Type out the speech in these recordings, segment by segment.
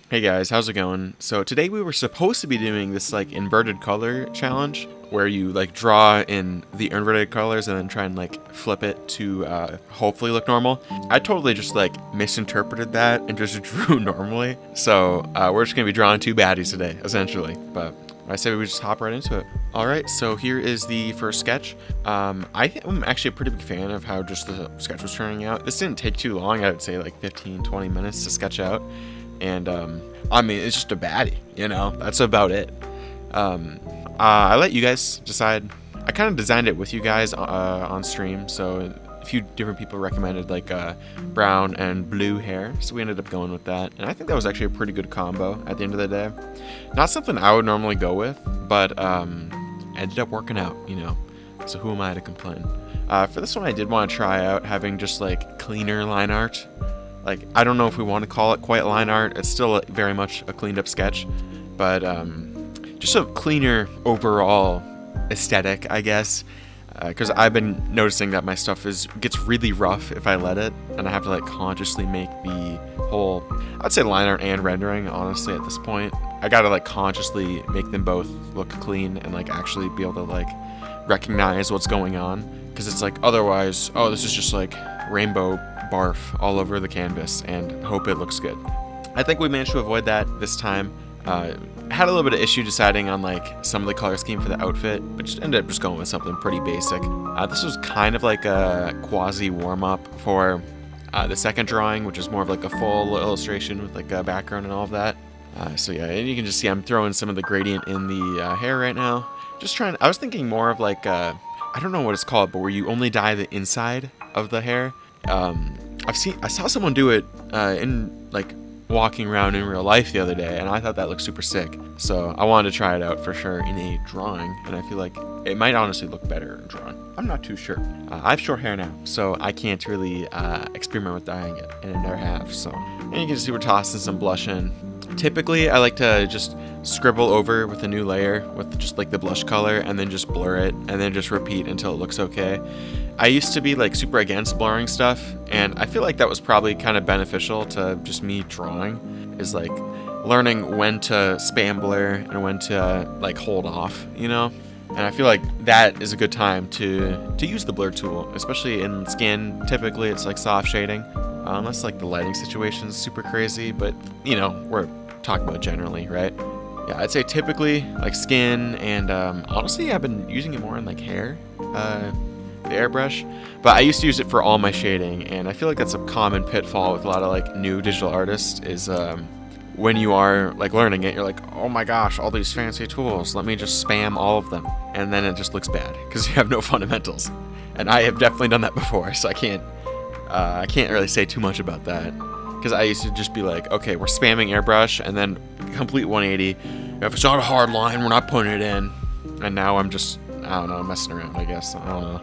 Hey guys, how's it going? So today we were supposed to be doing this like inverted color challenge where you like draw in the inverted colors and then try and like flip it to hopefully look normal. I totally just like misinterpreted that and just drew normally. So we're just gonna be drawing two baddies today, essentially. But I say we just hop right into it. Alright, so here is the first sketch. I'm actually a pretty big fan of how just the sketch was turning out. This didn't take too long, I would say like 15-20 minutes to sketch out. And I mean, it's just a baddie, you know, that's about it. I let you guys decide. I kind of designed it with you guys on stream, so a few different people recommended like brown and blue hair, so we ended up going with that, and I think that was actually a pretty good combo at the end of the day. Not something I would normally go with, but ended up working out, you know, so who am I to complain. For this one, I did want to try out having just like cleaner line art. Like, I don't know if we want to call it quite line art. It's still very much a cleaned up sketch, but just a cleaner overall aesthetic, I guess. Because I've been noticing that my stuff gets really rough if I let it, and I have to like consciously make the whole, I'd say line art and rendering, honestly, at this point. I gotta like consciously make them both look clean and like actually be able to like recognize what's going on. Because it's like, otherwise, oh, this is just like rainbow barf all over the canvas and hope it looks good. I think we managed to avoid that this time. Had a little bit of issue deciding on like some of the color scheme for the outfit, but just ended up just going with something pretty basic. This was kind of like a quasi warm-up for the second drawing, which is more of like a full illustration with like a background and all of that. So yeah, and you can just see I'm throwing some of the gradient in the hair right now. Just trying, I was thinking more of like, I don't know what it's called, but where you only dye the inside of the hair. I saw someone do it in like walking around in real life the other day, and I thought that looked super sick. So I wanted to try it out for sure in a drawing, and I feel like it might honestly look better in drawing. I'm not too sure. I have short hair now, so I can't really experiment with dyeing it, and I never have. So, and you can see we're tossing some blush in. Typically, I like to just scribble over with a new layer with just like the blush color, and then just blur it, and then just repeat until it looks okay. I used to be like super against blurring stuff, and I feel like that was probably kind of beneficial to just me drawing, is like learning when to spam blur and when to like hold off, you know? And I feel like that is a good time to use the blur tool, especially in skin. Typically it's like soft shading, unless like the lighting situation is super crazy, but you know, we're talking about generally, right? Yeah, I'd say typically like skin, and honestly I've been using it more in like hair, the airbrush, but I used to use it for all my shading, and I feel like that's a common pitfall with a lot of like new digital artists is when you are like learning it, you're like, oh my gosh, all these fancy tools, let me just spam all of them, and then it just looks bad because you have no fundamentals. And I have definitely done that before, so I can't really say too much about that, because I used to just be like, okay, we're spamming airbrush, and then complete 180. If it's not a hard line, we're not putting it in. And now I'm just, I don't know, messing around, I guess. I don't know.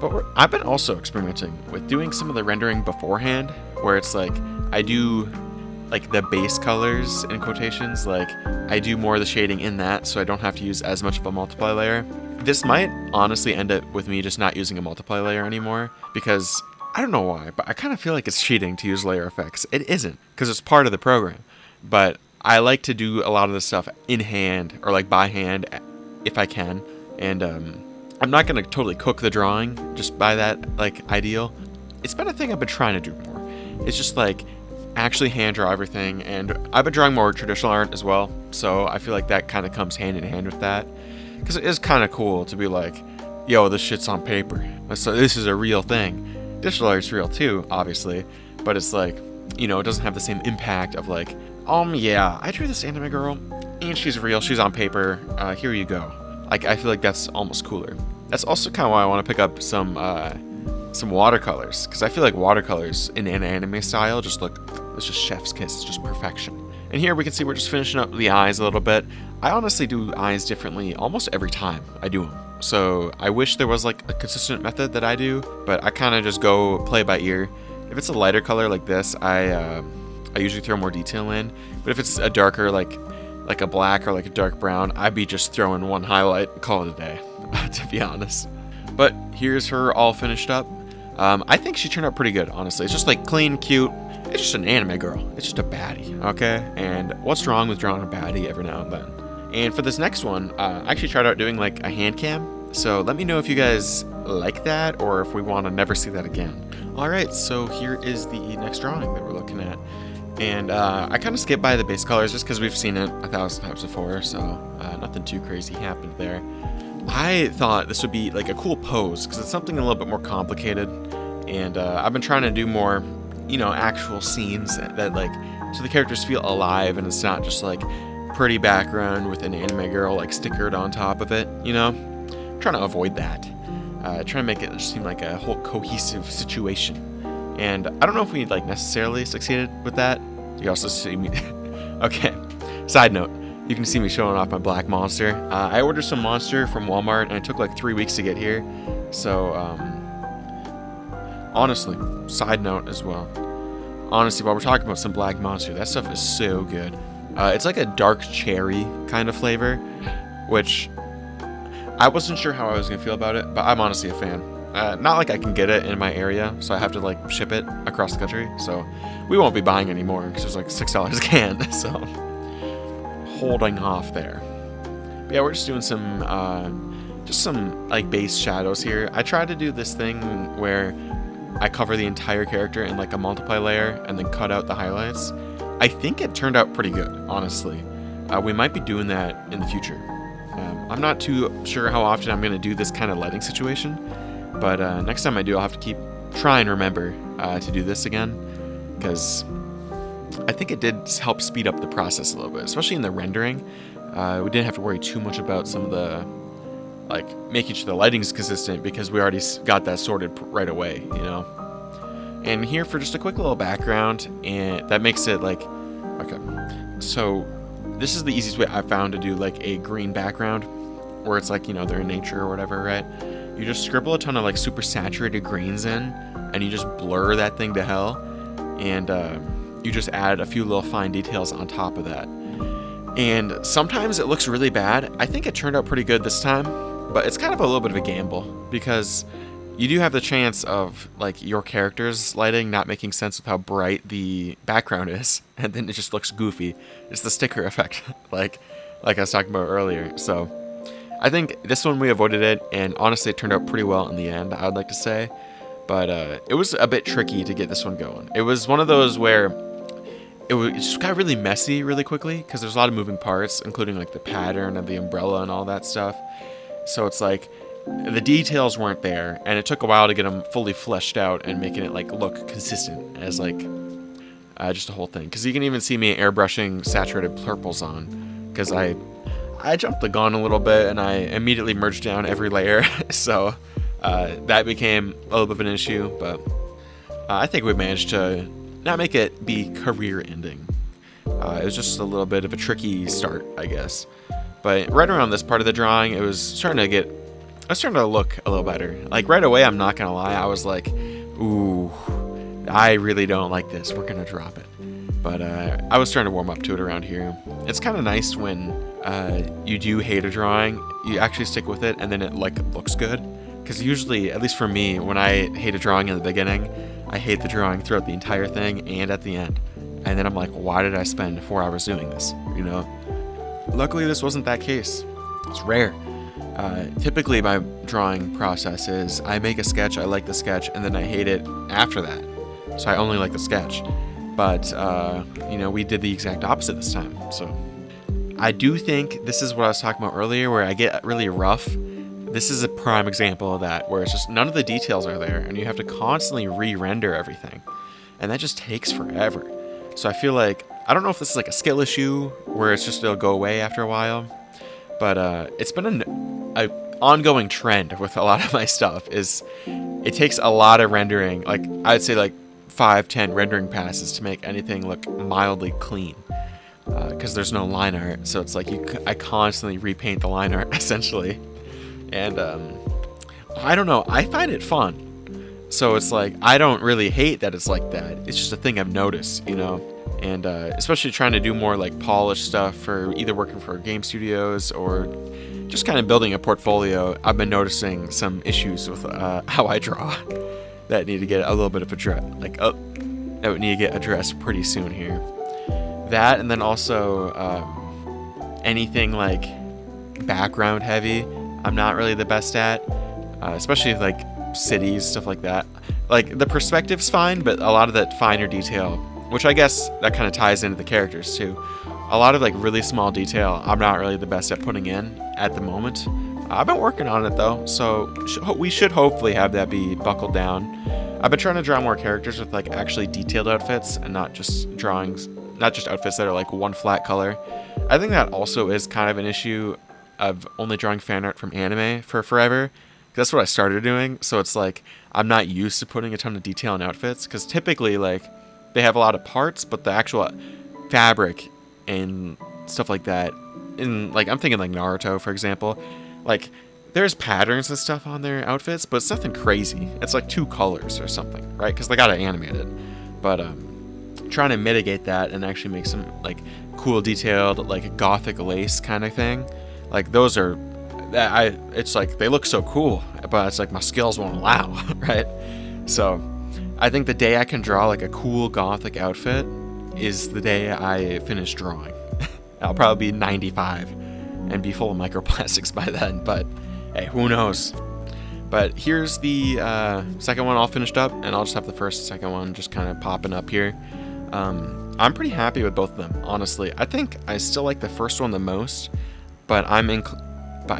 But I've been also experimenting with doing some of the rendering beforehand, where it's like I do like the base colors in quotations, like I do more of the shading in that, so I don't have to use as much of a multiply layer. This might honestly end up with me just not using a multiply layer anymore, because I don't know why, but I kind of feel like it's cheating to use layer effects. It isn't, because it's part of the program. But I like to do a lot of this stuff in hand or like by hand if I can, and I'm not going to totally cook the drawing just by that like ideal. It's been a thing I've been trying to do more. It's just like actually hand draw everything, and I've been drawing more traditional art as well, so I feel like that kind of comes hand in hand with that, because it is kind of cool to be like, yo, this shit's on paper, so this is a real thing. Digital art's real too, obviously, but it's like, you know, it doesn't have the same impact of like, yeah, I drew this anime girl, and she's real, she's on paper, here you go. Like, I feel like that's almost cooler. That's also kind of why I want to pick up some watercolors, because I feel like watercolors in an anime style just look, it's just chef's kiss, it's just perfection. And here we can see we're just finishing up the eyes a little bit. I honestly do eyes differently almost every time I do them. So I wish there was like a consistent method that I do, but I kind of just go play by ear. If it's a lighter color like this, I usually throw more detail in. But if it's a darker, like a black or like a dark brown, I'd be just throwing one highlight and call it a day, to be honest. But here's her all finished up. I think she turned out pretty good, honestly. It's just like clean, cute. it's just an anime girl. It's just a baddie, okay? And what's wrong with drawing a baddie every now and then? And for this next one, I actually tried out doing like a hand cam. So let me know if you guys like that or if we want to never see that again. Alright, so here is the next drawing that we're looking at. And I kind of skipped by the base colors just because we've seen it 1,000 times before, so nothing too crazy happened there. I thought this would be like a cool pose because it's something a little bit more complicated. And I've been trying to do more, actual scenes that like, so the characters feel alive and it's not just like pretty background with an anime girl like stickered on top of it, I'm trying to avoid that. Trying to make it just seem like a whole cohesive situation. And I don't know if we like necessarily succeeded with that. You also see me. Okay. Side note, you can see me showing off my black monster. I ordered some monster from Walmart and it took like 3 weeks to get here. So, honestly, side note as well. Honestly, while we're talking about some black monster, that stuff is so good. It's like a dark cherry kind of flavor, which I wasn't sure how I was going to feel about it, but I'm honestly a fan. Not like I can get it in my area, so I have to like ship it across the country. So we won't be buying anymore because it's like $6 a can. So holding off there. But yeah, we're just doing some like base shadows here. I tried to do this thing where I cover the entire character in like a multiply layer and then cut out the highlights. I think it turned out pretty good, honestly. We might be doing that in the future. I'm not too sure how often I'm going to do this kind of lighting situation, but next time I do, I'll have to try and remember to do this again, because I think it did help speed up the process a little bit, especially in the rendering. We didn't have to worry too much about some of the, like, making sure the lighting's consistent because we already got that sorted right away, And here for just a quick little background, and that makes it like, okay, so this is the easiest way I've found to do like a green background, where it's like, they're in nature or whatever, right? You just scribble a ton of like super saturated greens in, and you just blur that thing to hell, and you just add a few little fine details on top of that. And sometimes it looks really bad. I think it turned out pretty good this time, but it's kind of a little bit of a gamble because you do have the chance of like your character's lighting not making sense with how bright the background is, and then it just looks goofy. It's the sticker effect, like I was talking about earlier. So I think this one we avoided it, and honestly it turned out pretty well in the end, I would like to say. But it was a bit tricky to get this one going. It was one of those where it just got really messy really quickly because there's a lot of moving parts, including like the pattern of the umbrella and all that stuff. So it's like the details weren't there, and it took a while to get them fully fleshed out and making it like look consistent as like just a whole thing. Because you can even see me airbrushing saturated purples on, because I jumped the gun a little bit and I immediately merged down every layer. So that became a little bit of an issue, but I think we managed to not make it be career ending. It was just a little bit of a tricky start, I guess. But right around this part of the drawing, I was starting to look a little better. Like right away, I'm not gonna lie, I was like, ooh, I really don't like this. We're gonna drop it. But I was starting to warm up to it around here. It's kind of nice when you do hate a drawing, you actually stick with it, and then it like looks good. Because usually, at least for me, when I hate a drawing in the beginning, I hate the drawing throughout the entire thing and at the end. And then I'm like, why did I spend 4 hours doing this? Luckily, this wasn't that case. It's rare. Typically, my drawing process is I make a sketch, I like the sketch, and then I hate it after that. So I only like the sketch. But, we did the exact opposite this time. So I do think this is what I was talking about earlier, where I get really rough. This is a prime example of that, where it's just none of the details are there, and you have to constantly re-render everything. And that just takes forever. So I feel like, I don't know if this is like a skill issue, where it's just it'll go away after a while, but it's been an ongoing trend with a lot of my stuff, is it takes a lot of rendering, like I'd say like 5-10 rendering passes to make anything look mildly clean. Because there's no line art, so it's like I constantly repaint the line art, essentially. And I don't know, I find it fun. So it's like, I don't really hate that it's like that. It's just a thing I've noticed, And especially trying to do more like polished stuff for either working for game studios or just kind of building a portfolio. I've been noticing some issues with how I draw that need to get a little bit of that would need to get addressed pretty soon here. That, and then also anything like background heavy, I'm not really the best at, especially like cities, stuff like that. Like the perspective's fine, but a lot of that finer detail, which I guess that kind of ties into the characters too. A lot of like really small detail, I'm not really the best at putting in at the moment. I've been working on it though, so we should hopefully have that be buckled down. I've been trying to draw more characters with like actually detailed outfits and not just outfits that are like one flat color. I think that also is kind of an issue of only drawing fan art from anime for forever. That's what I started doing, so it's like I'm not used to putting a ton of detail in outfits, because typically like they have a lot of parts, but the actual fabric and stuff like that, in like I'm thinking like Naruto for example, like there's patterns and stuff on their outfits, but it's nothing crazy. It's like 2 colors or something, right? Because they gotta animate it. But trying to mitigate that and actually make some like cool detailed like gothic lace kind of thing, like those are it's like they look so cool, but it's like my skills won't allow, right? So I think the day I can draw like a cool gothic outfit is the day I finish drawing. I'll probably be 95 and be full of microplastics by then, but hey, who knows? But here's the second one all finished up, and I'll just have the first and second one just kind of popping up here. I'm pretty happy with both of them, honestly. I think I still like the first one the most, but I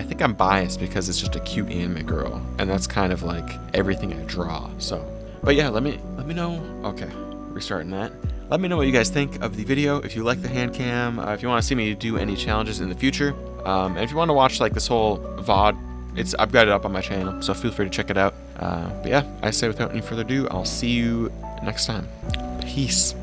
think I'm biased because it's just a cute anime girl, and that's kind of like everything I draw. So, but yeah, let me know. Okay, restarting that. Let me know what you guys think of the video. If you like the hand cam, if you want to see me do any challenges in the future, and if you want to watch like this whole VOD, I've got it up on my channel, so feel free to check it out. But yeah, I say without any further ado, I'll see you next time. Peace.